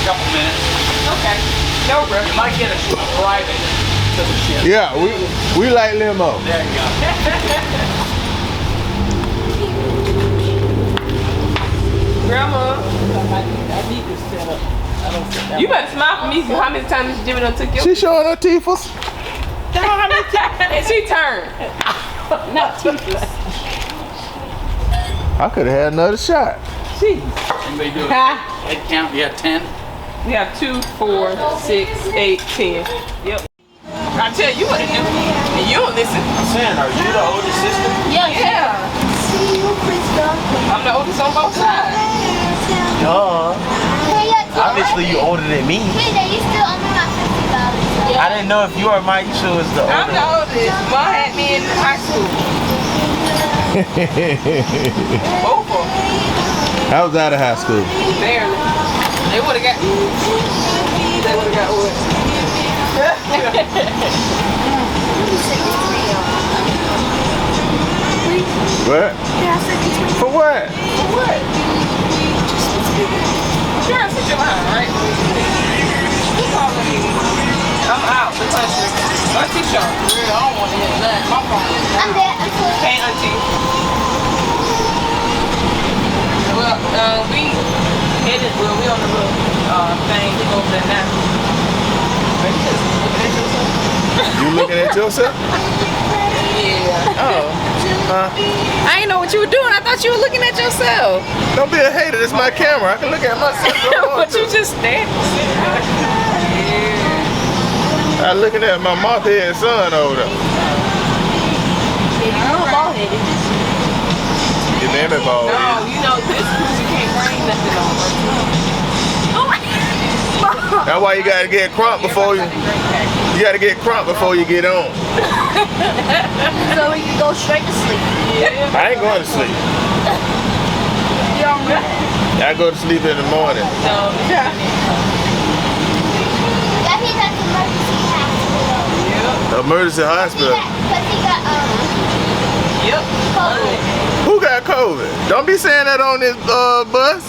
couple minutes. Okay. No rush. You might get a private to the ship. Yeah, we like limo. There you go. Grandma. I need to set up. I don't sit down. You better smile for me. How many times Jimmy done took your She showing her teethers. and she turned. Not teethers. I could have had another shot. Anybody do a head count? You have 10? We have 2, 4, 6, 8, 10. Yep. I tell you what to do. And you don't listen. I'm saying, are you the oldest sister? Yeah. I'm the oldest on both sides. Duh. Obviously, you older than me. I didn't know if you or Maisha was the I'm the oldest. oldest. Mom had me in high school. Both of them. I was out of high school. Barely. They would have got. They would have got what? What? For what? For what? Sure, sit your behind, right? Who's calling me? I'm out the country. Auntie Shaw. Really, I don't want to hear that. My phone. I'm there. Hey, Auntie. Well, we headed. Well, we on the little thing over there now. Are you just looking at yourself? You looking at yourself? Yeah. Oh. I didn't know what you were doing. I thought you were looking at yourself. Don't be a hater. It's my camera. I can look at myself. But you just standing. Yeah. I'm looking at my moth-head son over there. Your name is bald. No, you know this cruise you can't bring nothing over. That's why you gotta get crump before you gotta get crump before you get on. So we can go straight to sleep. Yeah. I ain't going to sleep. I go to sleep in the morning. No. Yeah, he's at the emergency hospital. Emergency hospital. Because he got Yep. COVID. Who got COVID? Don't be saying that on this bus.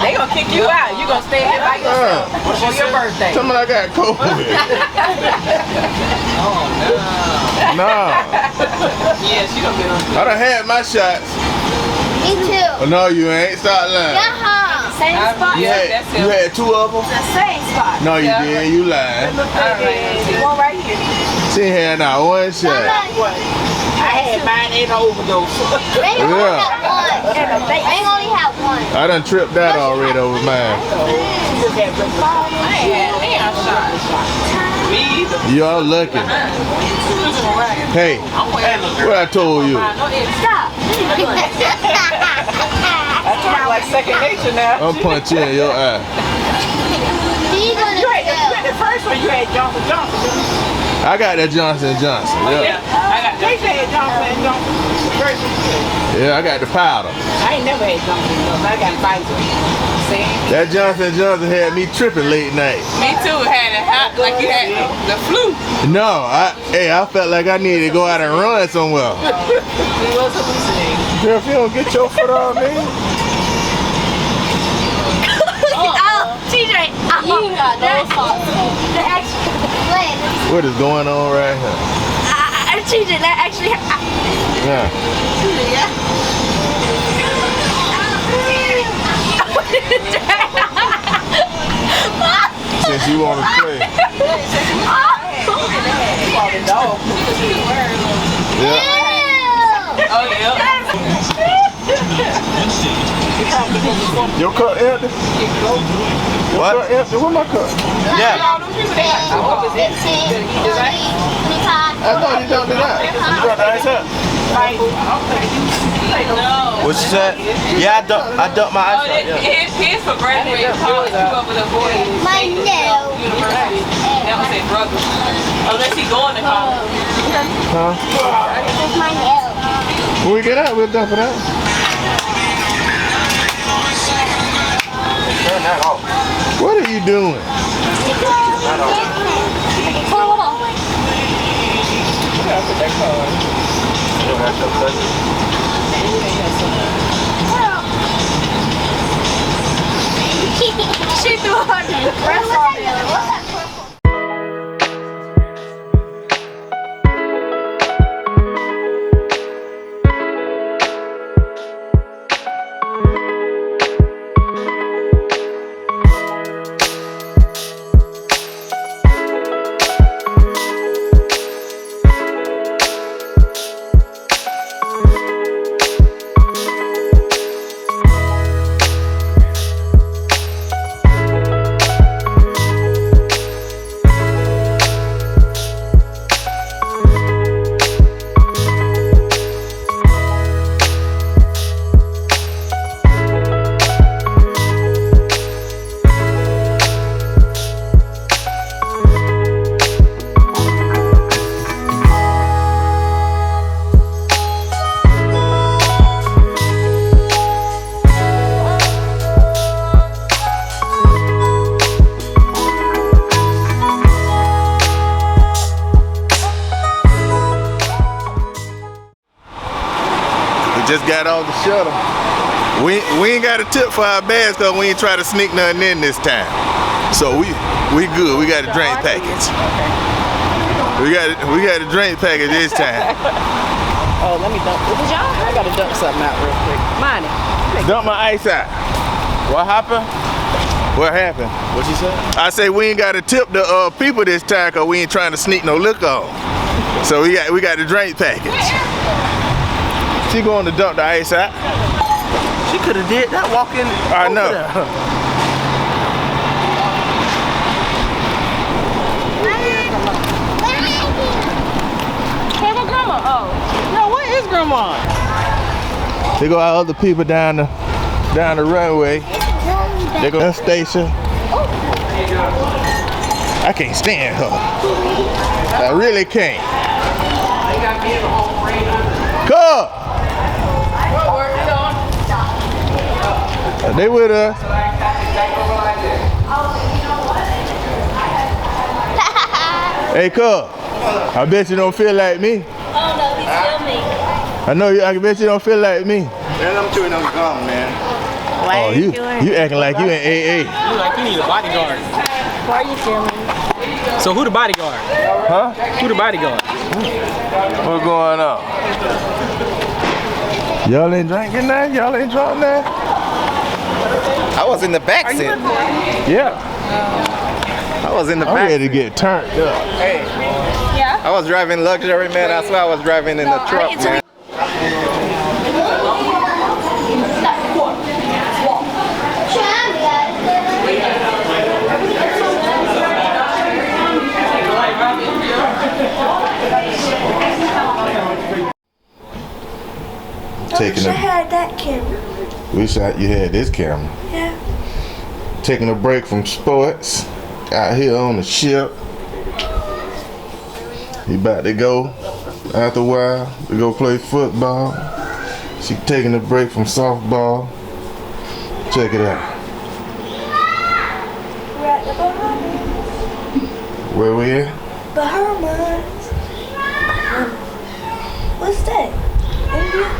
They gonna kick you out. You gonna stay here by yourself for your birthday. Somebody I got COVID. Oh, no. No. Yes, you gonna be on. I done had my shots. Me too. Oh, no, you ain't. Stop lying. Same spot. You Yeah, had, that's you it. had 2 of them? The same spot. No, you Yeah. didn't. You lied. One right here. She had not one shot. I had mine in overdose. They only have one. They only have one. I done tripped out already over mine. Just had Me either. Y'all lucky. Hey, what I told you? Stop. That's like second nature now. I'll punch you in your eye. He's gonna You had go. the first one you had Johnson Johnson. I got that Johnson & Johnson. Yeah, Yeah, I got They said Johnson Johnson. The first one. yeah, I got the powder. I ain't never had Johnson Johnson. I got Pfizer. See? That Johnson & Johnson had me tripping late night. Me too. Had it hot like you had the flu. No, I felt like I needed to go out and run somewhere. It was hallucinating. Girl, if you don't get your foot on me. Oh, TJ. You ain't got no fault. The extra. What is going on right here? TJ, that actually. Yeah. Since you want to play. Yeah. Oh yeah. Your cup empty? What? Your cup empty? Where my cup? Yeah. I thought you dumped it out. You got the ice up? No. What you said? Yeah, I dumped my Oh, ice up. Yeah. his for graduating college. You over the boy. My no. University. That was his brother. Unless he going to college. Huh? That's my nail. When we get out, we'll dump it out. Turn that off. What are you doing? Turn that off. Hold on. You don't have to touch it. She threw her press on there. What's that? Just got off the shuttle. We ain't got a tip for our bags because we ain't try to sneak nothing in this time. So we good. We got a drink package. We got a drink package this time. Oh, let me dump. I gotta dump something out real quick. Money. Dump my ice out. What happened? What happened? What you said? I say we ain't got to tip the people this time because we ain't trying to sneak no liquor on. So we got the drink package. She going to dump the ice out. She could have did that walking. I know. Hey, my grandma. Oh. No, where is grandma? They go out other people down the runway. They go to the station. I can't stand her. I really can't. Come. They with us. Hey, cuz. I bet you don't feel like me. Oh no, he's filming. I know you. I bet you don't feel like me. Man, I'm chewing on gum, man. Oh, you acting like you in AA. You like you need a bodyguard. Why are you filming? So who the bodyguard? Huh? Who the bodyguard? What's going on? Y'all ain't drinking that? Y'all ain't drunk that? I was in the back seat. Yeah. I was in the I'm back. ready to get turned up. Hey. Yeah. I was driving luxury, man. I swear I was driving in the truck, man. Taking I had that camera. Wish you had this camera. Yeah. Taking a break from sports. Out here on the ship. He about to go. After a while, we go play football. She taking a break from softball. Check it out. We're at the Bahamas. Where we at? Bahamas. What's that? India?